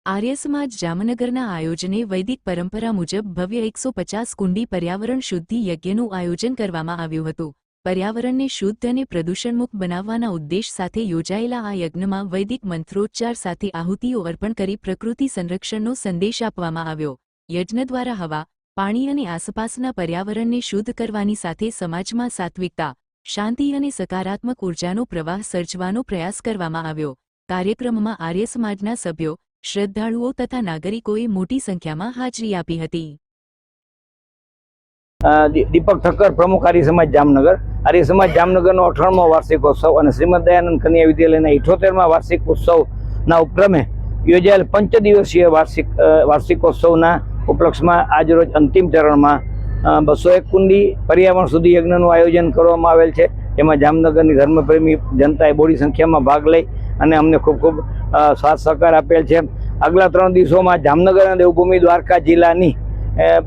આર્ય સમાજ જામનગરના આયોજને વૈદિક પરંપરા મુજબ ભવ્ય 150 કુંડી પર્યાવરણ શુદ્ધિ યજ્ઞનું આયોજન કરવામાં આવ્યું હતું। પર્યાવરણને શુદ્ધ અને પ્રદૂષણમુક્ત બનાવવાના ઉદ્દેશ સાથે યોજાયેલા આ યજ્ઞમાં વૈદિક મંત્રોચ્ચાર સાથે આહુતિઓ અર્પણ કરી પ્રકૃતિ સંરક્ષણનો સંદેશ આપવામાં આવ્યો। યજ્ઞ દ્વારા હવા, પાણી અને આસપાસના પર્યાવરણને શુદ્ધ કરવાની સાથે સમાજમાં સાત્વિકતા, શાંતિ અને સકારાત્મક ઉર્જાનો પ્રવાહ સર્જવાનો પ્રયાસ કરવામાં આવ્યો। કાર્યક્રમમાં આર્ય સમાજના સભ્યો, શ્રદ્ધાળુઓ તથા નાગરિકોએ મોટી સંખ્યામાં હાજરી આપી હતી। દીપક ઠક્કર, પ્રમુખ આર્ય સમાજ જામનગર। આર્ય સમાજ જામનગરનો 18મો વાર્ષિકોત્સવ અને શ્રીમદ દયાનંદ કન્યા વિદ્યાલયના 78મા વાર્ષિક ઉત્સવના ઉપક્રમે યોજાયેલ પંચદિવસીય વાર્ષિકોત્સવના ઉપલક્ષમાં આજરોજ અંતિમ ચરણમાં 201 કુંડી પર્યાવરણ શુદ્ધિ યજ્ઞનું આયોજન કરવામાં આવેલ છે। જેમાં જામનગરની ધર્મપ્રેમી જનતાએ બોડી સંખ્યામાં ભાગ લઈ અને અમને ખૂબ ખૂબ સાથ સહકાર આપેલ છે। આગલા 3 દિવસોમાં જામનગર અને દેવભૂમિ દ્વારકા જિલ્લાની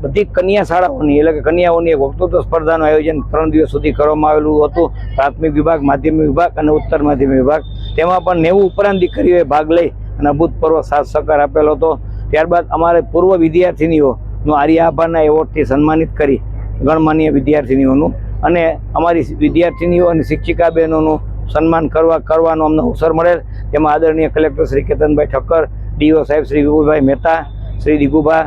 બધી કન્યા શાળાઓની એટલે કે કન્યાઓની એક વક્તૃત્વ સ્પર્ધાનું આયોજન 3 દિવસ સુધી કરવામાં આવેલું હતું। પ્રાથમિક વિભાગ, માધ્યમિક વિભાગ અને ઉત્તર માધ્યમિક વિભાગ, તેમાં પણ 90 ઉપરાંત દીકરીઓએ ભાગ લઈ અને અભૂતપૂર્વ સાથ સહકાર આપેલો હતો। ત્યારબાદ અમારે પૂર્વ વિદ્યાર્થિનીઓનું આર્ય આભાના એવોર્ડથી સન્માનિત કરી ગણમાન્ય વિદ્યાર્થિનીઓનું અને અમારી વિદ્યાર્થિનીઓ અને શિક્ષિકા બહેનોનું સન્માન કરવાનો અમને અવસર મળેલ। તેમાં આદરણીય કલેક્ટર શ્રી કેતનભાઈ ઠક્કર, ડીઓ સાહેબ શ્રી વિપુલભાઈ મહેતા, શ્રી દિગુભા,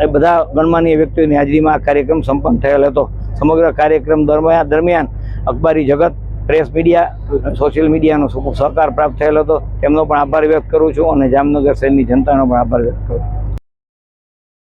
એ બધા ગણમાન્ય વ્યક્તિઓની હાજરીમાં આ કાર્યક્રમ સંપન્ન થયેલ હતો। સમગ્ર કાર્યક્રમ દરમિયાન અખબારી જગત, પ્રેસ મીડિયા, સોશિયલ મીડિયાનો સહકાર પ્રાપ્ત થયેલ હતો। તેમનો પણ આભાર વ્યક્ત કરું છું અને જામનગર શહેરની જનતાનો પણ આભાર વ્યક્ત કરું છું।